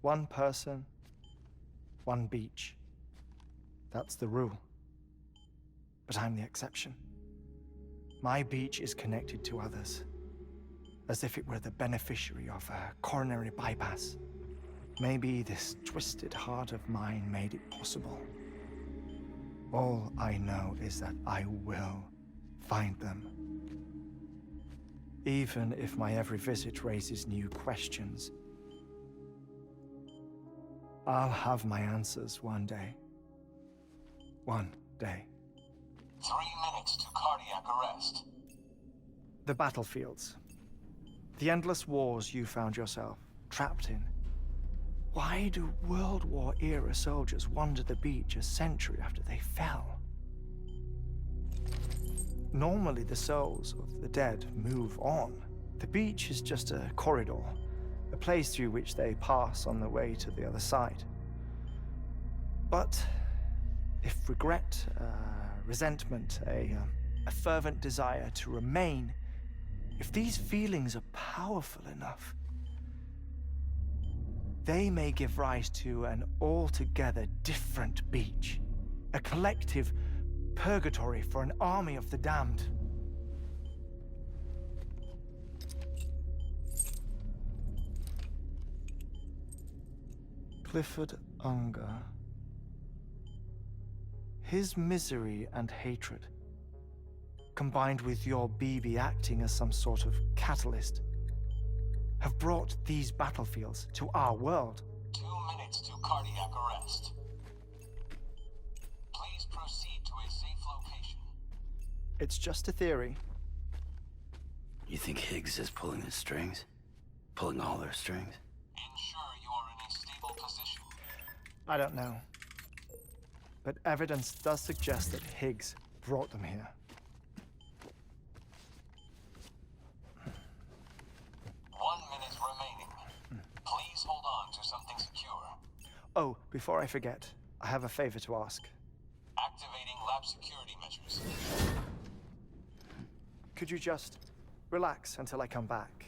One person, one beach. That's the rule. But I'm the exception. My beach is connected to others, as if it were the beneficiary of a coronary bypass. Maybe this twisted heart of mine made it possible. All I know is that I will find them. Even if my every visit raises new questions, I'll have my answers one day. One day. 3 minutes to cardiac arrest. The battlefields. The endless wars you found yourself trapped in. Why do World War-era soldiers wander the beach a century after they fell? Normally, the souls of the dead move on. The beach is just a corridor, a place through which they pass on the way to the other side. But if regret, resentment, a fervent desire to remain, if these feelings are powerful enough, they may give rise to an altogether different beach, a collective purgatory for an army of the damned. Clifford Unger. His misery and hatred, combined with your BB acting as some sort of catalyst, have brought these battlefields to our world. 2 minutes to cardiac arrest. Please proceed to a safe location. It's just a theory. You think Higgs is pulling the strings? Pulling all their strings? Ensure you are in a stable position. I don't know. But evidence does suggest that Higgs brought them here. 1 minute remaining. Please hold on to something secure. Oh, before I forget, I have a favor to ask. Activating lab security measures. Could you just relax until I come back?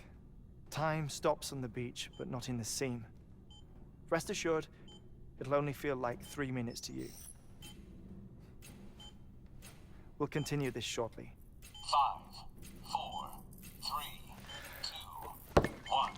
Time stops on the beach, but not in the scene. Rest assured, it'll only feel like 3 minutes to you. We'll continue this shortly. 5, 4, 3, 2, 1.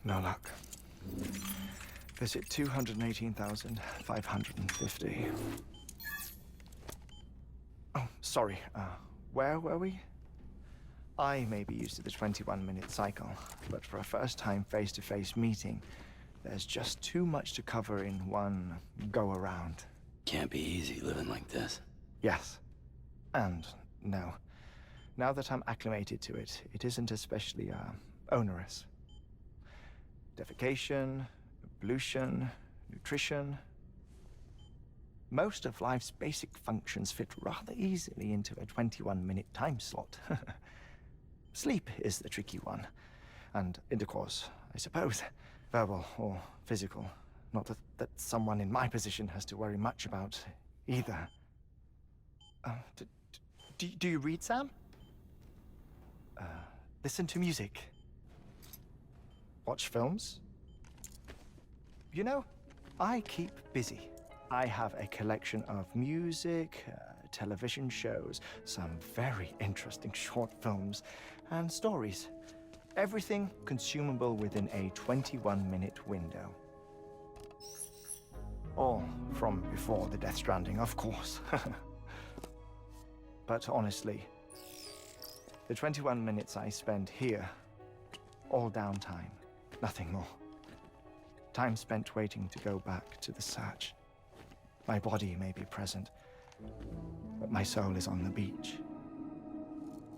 No luck. Visit 218,550. Oh, sorry. Where were we? I may be used to the 21-minute cycle, but for a first-time face-to-face meeting, there's just too much to cover in one go-around. Can't be easy living like this. Yes. And no. Now that I'm acclimated to it, it isn't especially, onerous. Defecation, ablution, nutrition. Most of life's basic functions fit rather easily into a 21-minute time slot. Sleep is the tricky one. And intercourse, I suppose. Verbal or physical. Not that someone in my position has to worry much about either. Do you read, Sam? Listen to music. Watch films. You know, I keep busy. I have a collection of music, television shows, some very interesting short films, and stories. Everything consumable within a 21-minute window. All from before the Stranding, of course. But honestly, the 21 minutes I spend here, all downtime, nothing more. Time spent waiting to go back to the search. My body may be present, but my soul is on the beach.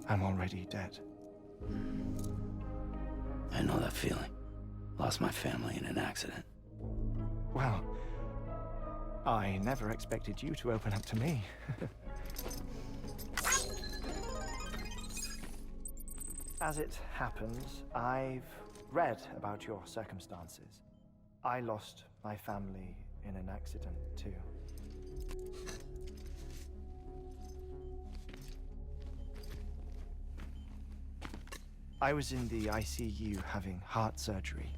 I'm already dead. I know that feeling. Lost my family in an accident. Well, I never expected you to open up to me. As it happens, I've read about your circumstances. I lost my family in an accident, too. I was in the ICU having heart surgery,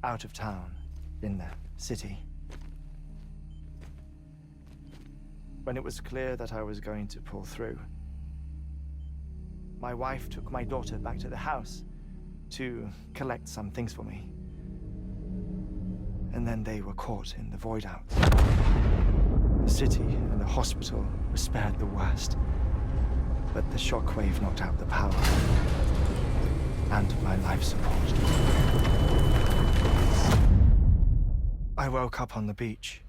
out of town, in the city. When it was clear that I was going to pull through, my wife took my daughter back to the house to collect some things for me. And then they were caught in the void out. The city and the hospital were spared the worst, but the shockwave knocked out the power and my life support. I woke up on the beach.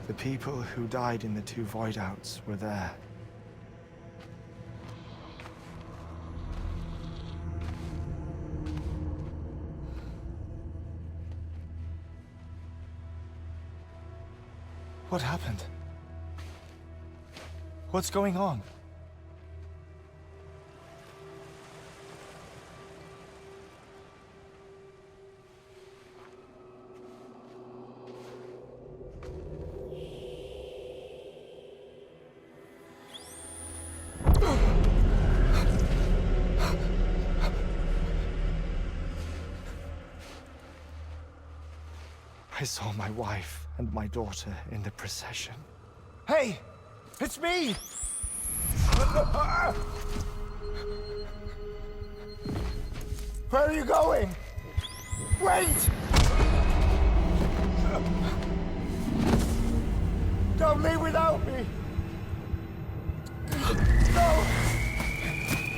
The people who died in the two void outs were there. What happened? What's going on? I saw my wife and my daughter in the procession. Hey! It's me! Where are you going? Wait! Don't leave without me! No!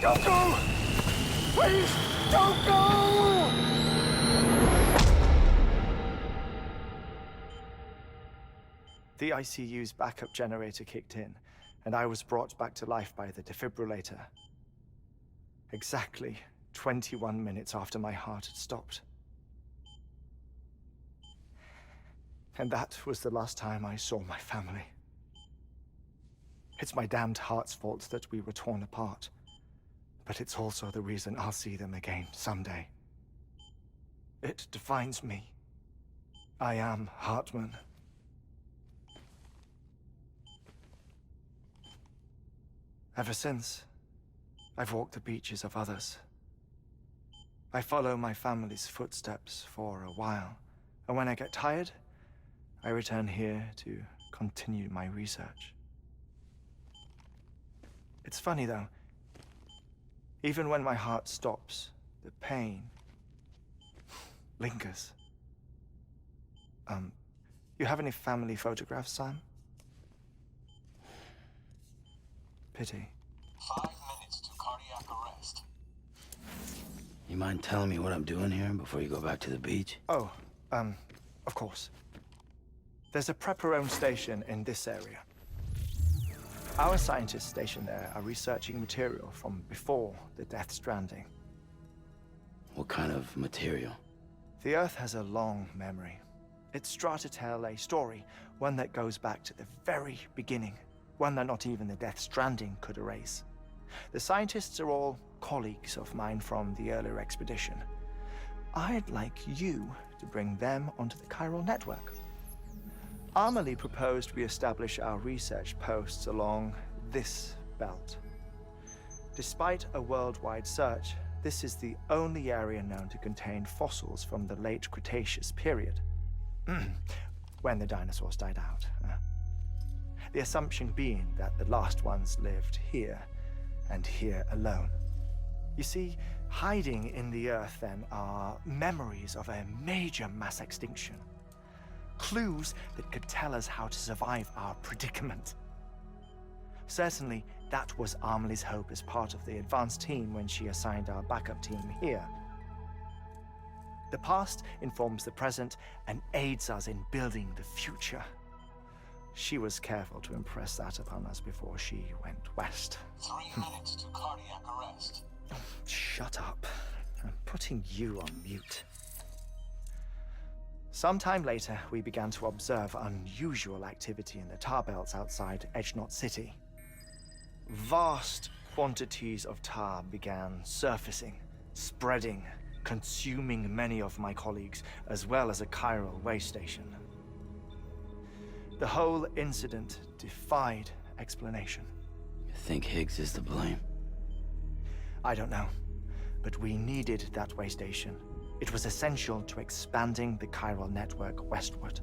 Don't go! Please, don't go! The ICU's backup generator kicked in, and I was brought back to life by the defibrillator. Exactly 21 minutes after my heart had stopped. And that was the last time I saw my family. It's my damned heart's fault that we were torn apart, but it's also the reason I'll see them again someday. It defines me. I am Hartman. Ever since, I've walked the beaches of others I follow my family's footsteps for a while, and when I get tired, I return here to continue my research. It's funny though, even when my heart stops, the pain lingers. You have any family photographs, Sam? Pity. 5 minutes to cardiac arrest. You mind telling me what I'm doing here before you go back to the beach? Oh, of course. There's a prepper-owned station in this area. Our scientists stationed there are researching material from before the Death Stranding. What kind of material? The Earth has a long memory. It's trying to tell a story, one that goes back to the very beginning, one that not even the Death Stranding could erase. The scientists are all colleagues of mine from the earlier expedition. I'd like you to bring them onto the chiral network. Amelie proposed we establish our research posts along this belt. Despite a worldwide search, this is the only area known to contain fossils from the late Cretaceous period, when the dinosaurs died out. The assumption being that the last ones lived here, and here alone. You see, hiding in the Earth then are memories of a major mass extinction. Clues that could tell us how to survive our predicament. Certainly, that was Amelie's hope as part of the advanced team when she assigned our backup team here. The past informs the present and aids us in building the future. She was careful to impress that upon us before she went west. 3 minutes to cardiac arrest. Shut up. I'm putting you on mute. Sometime later, we began to observe unusual activity in the tar belts outside Edgenot City. Vast quantities of tar began surfacing, spreading, consuming many of my colleagues, as well as a chiral way station. The whole incident defied explanation. You think Higgs is to blame? I don't know, but we needed that way station. It was essential to expanding the chiral network westward.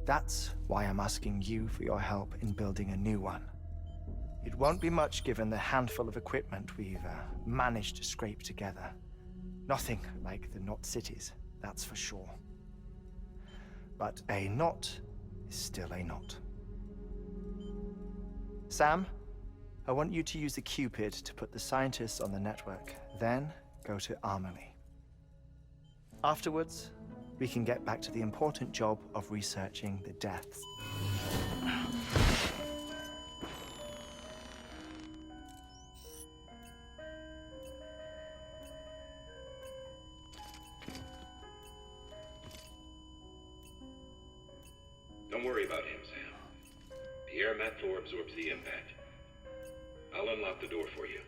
That's why I'm asking you for your help in building a new one. It won't be much given the handful of equipment we've managed to scrape together. Nothing like the knot cities, that's for sure. But a knot is still a knot. Sam, I want you to use the Cupid to put the scientists on the network, then go to Amelie. Afterwards, we can get back to the important job of researching the deaths. Don't worry about him, Sam. The air mat floor absorbs the impact. I'll unlock the door for you.